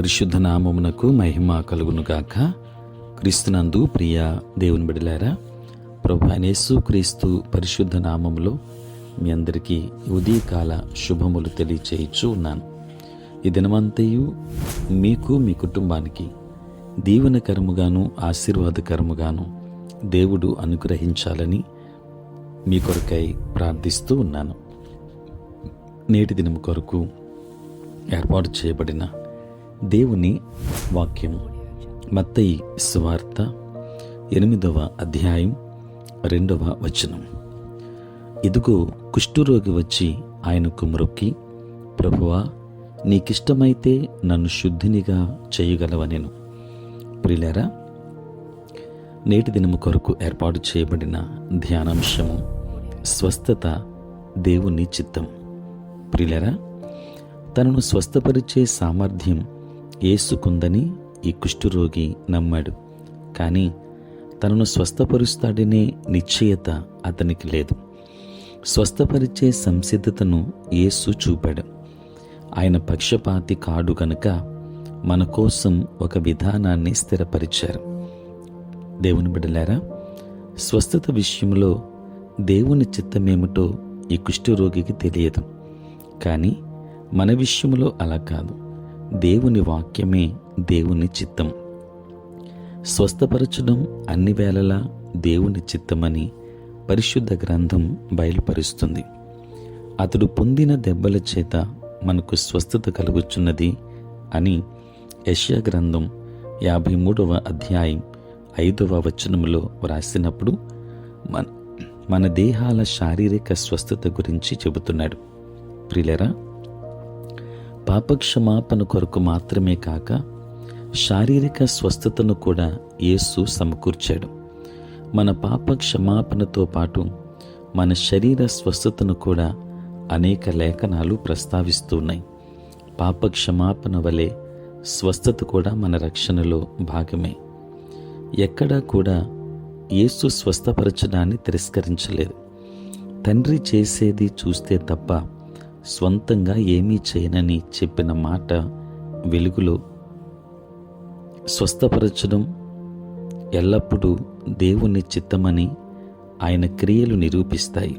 పరిశుద్ధ నామమునకు మహిమ కలుగునుగాక. క్రీస్తునందు ప్రియ దేవుని బిడ్డలారా, ప్రభువైన యేసు క్రీస్తు పరిశుద్ధ నామములో మీ అందరికీ ఉదయకాల శుభములు తెలియచేయచ్చు ఉన్నాను. ఈ దినమంతయు మీకు మీ కుటుంబానికి దీవెనకరముగాను ఆశీర్వాదకరముగాను దేవుడు అనుగ్రహించాలని మీ కొరకై ప్రార్థిస్తూ ఉన్నాను. నేటి దినము కొరకు ఏర్పాటు చేయబడిన దేవుని వాక్యం మత్తయి సువార్త 8వ అధ్యాయం 2వ వచనం. ఇదిగో కుష్ఠరోగి వచ్చి ఆయనకు మ్రొక్కి, ప్రభువా, నీకిష్టమైతే నన్ను శుద్ధినిగా చేయగలవనెను. ప్రియులారా, నేటి దినము కొరకు ఏర్పాటు చేయబడిన ధ్యానాంశము స్వస్థత దేవుని చిత్తం. ప్రియులారా, తనను స్వస్థపరిచే సామర్థ్యం యేసుకుందని ఈ కుష్ఠరోగి నమ్మాడు. కానీ తనను స్వస్థపరుస్తాడనే నిశ్చయత అతనికి లేదు. స్వస్థపరిచే సంసిద్ధతను యేసు చూపాడు. ఆయన పక్షపాతి కాడు గనుక మన కోసం ఒక విధానాన్ని స్థిరపరిచారు. దేవుని బిడ్డలారా, స్వస్థత విషయంలో దేవుని చిత్తమేమిటో ఈ కుష్ఠరోగికి తెలియదు. కానీ మన విషయంలో అలా కాదు. దేవుని వాక్యమే దేవుని చిత్తం. స్వస్థపరచడం అన్ని వేళలా దేవుని చిత్తమని పరిశుద్ధ గ్రంథం బయలుపరుస్తుంది. అతడు పొందిన దెబ్బల చేత మనకు స్వస్థత కలుగుచున్నది అని యెషయా గ్రంథం 53వ అధ్యాయం 5వ వచనములో వ్రాసినప్పుడు మన దేహాల శారీరక స్వస్థత గురించి చెబుతున్నాడు. ప్రియులారా, పాపక్షమాపణ కొరకు మాత్రమే కాక శారీరక స్వస్థతను కూడా యేసు సమకూర్చాడు. మన పాప క్షమాపణతో పాటు మన శరీర స్వస్థతను కూడా అనేక లేఖనాలు ప్రస్తావిస్తున్నాయి. పాప క్షమాపణ వలె స్వస్థత కూడా మన రక్షణలో భాగమే. ఎక్కడా కూడా యేసు స్వస్థపరచడాన్ని తిరస్కరించలేదు. తండ్రి చేసేది చూస్తే తప్ప స్వంతంగా ఏమీ చేయనని చెప్పిన మాట వెలుగులో స్వస్థపరచడం ఎల్లప్పుడూ దేవుని చిత్తమని ఆయన క్రియలు నిరూపిస్తాయి.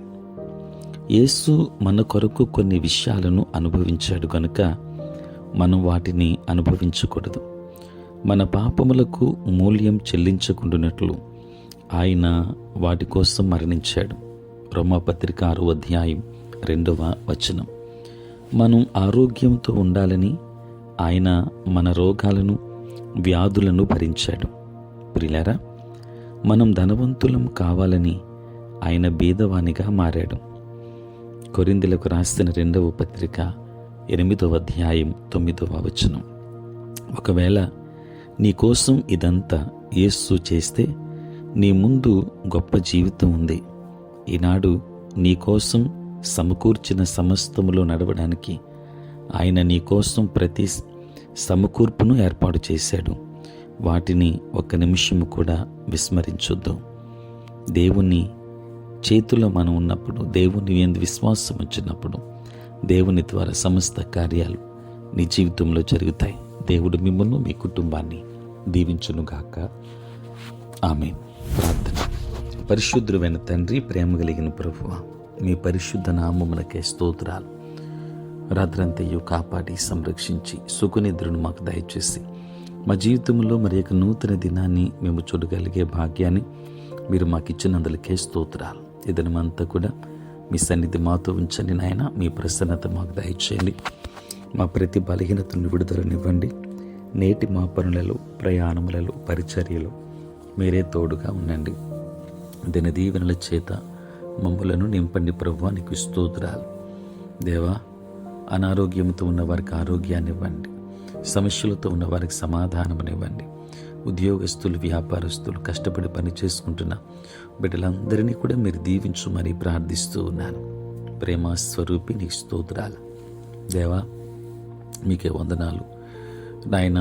యేసు మన కొరకు కొన్ని విషయాలను అనుభవించాడు కనుక మనం వాటిని అనుభవించకూడదు. మన పాపములకు మూల్యం చెల్లించకుండానట్లు ఆయన వాటి కోసం మరణించాడు. రోమాపత్రిక 6వ అధ్యాయం 2వ వచనం. మనం ఆరోగ్యంతో ఉండాలని ఆయన మన రోగాలను వ్యాధులను భరించాడు. ప్రియులారా, మనం ధనవంతులం కావాలని ఆయన బీదవానిగా మారాడు. కొరింథీయులకు రాసిన 2వ పత్రిక 8వ అధ్యాయం 9వ వచనం. ఒకవేళ నీకోసం ఇదంతా యేసు చేస్తే నీ ముందు గొప్ప జీవితం ఉంది. ఈనాడు నీకోసం సమకూర్చిన సమస్తములో నడవడానికి ఆయన నీకోసం ప్రతి సమకూర్పును ఏర్పాటు చేశాడు. వాటిని ఒక్క నిమిషము కూడా విస్మరించొద్దు. దేవుని చేతిలో మనం ఉన్నప్పుడు, దేవుని యందు విశ్వాసం వచ్చినప్పుడు దేవుని ద్వారా సమస్త కార్యాలు నీ జీవితంలో జరుగుతాయి. దేవుడు మిమ్మల్ని, మీ కుటుంబాన్ని దీవించునుగాక. ఆమేన్. ప్రార్థన. పరిశుద్ధుడైన తండ్రి, ప్రేమ కలిగిన ప్రభువా, మీ పరిశుద్ధ నామమునకే స్తోత్రాలు. రాత్రంతయు కాపాడి సంరక్షించి సుఖనిద్రను మాకు దయచేసి మా జీవితంలో మరి యొక్క నూతన దినాన్ని మేము చూడగలిగే భాగ్యాన్ని మీరు మాకు ఇచ్చినందులకే స్తోత్రాలు. ఈ దినమంతా కూడా మీ సన్నిధి మాతో ఉంచండి నాయన. మీ ప్రసన్నత మాకు దయచేయండి. మా ప్రతి బలహీనతను విడుదలనివ్వండి. నేటి మా పనులలో, ప్రయాణములలో, పరిచర్యలో మీరే తోడుగా ఉండండి. దినదీవెనల చేత మమ్ములను నింపండి ప్రభువా, నీకు స్తోత్రాలు. దేవా, అనారోగ్యంతో ఉన్న వారికి ఆరోగ్యాన్ని ఇవ్వండి. సమస్యలతో ఉన్న వారికి సమాధానమునివ్వండి. ఉద్యోగస్తులు, వ్యాపారస్తులు, కష్టపడి పని చేసుకుంటున్న బిడ్డలందరినీ కూడా మీరు దీవించుమని ప్రార్థిస్తూ ఉన్నాను. ప్రేమ స్వరూపి నీకు స్తోత్రాలు. దేవా, మీకే వందనాలు నాయన.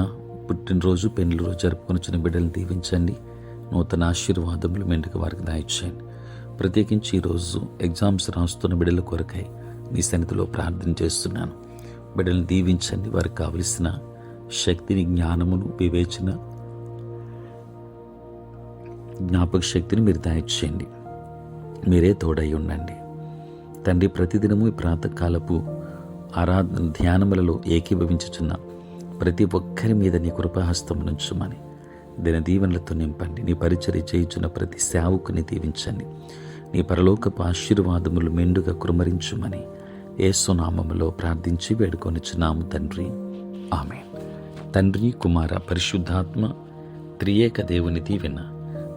పుట్టినరోజు, పెళ్లి రోజు జరుపుకొనిచ్చిన బిడ్డలను దీవించండి. నూతన ఆశీర్వాదములు మెండుగా వారికి దయచేయండి. ప్రత్యేకించి ఈరోజు ఎగ్జామ్స్ రాస్తున్న బిడ్డల కొరకై నీ సన్నిధిలో ప్రార్థన చేస్తున్నాను. బిడ్డలను దీవించండి. వారికి కావలసిన శక్తిని, జ్ఞానమును, వివేచన, జ్ఞాపక శక్తిని మీరు దయచేయండి. మీరే తోడై ఉండండి తండ్రి. ప్రతిదినము ఈ ప్రాతకాలపు ఆరాధన ధ్యానములలో ఏకీభవించుచున్న ప్రతి ఒక్కరి మీద నీ కృపాహస్తం నుంచుమని దిన దీవెనలతో నింపండి. నీ పరిచర్య చేయుచున్న ప్రతి సేవకుని దీవించండి. నీ పరలోకపు ఆశీర్వాదములు మెండుగా కురుమరించుమని యేసు నామములో ప్రార్థించి వేడుకొనిచున్నాము తండ్రి. ఆమేన్. తండ్రి, కుమార, పరిశుద్ధాత్మ త్రియేక దేవుని దీవెన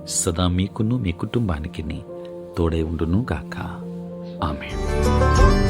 సదా మీకును మీ కుటుంబానికి తోడై ఉండును గాక. ఆమేన్.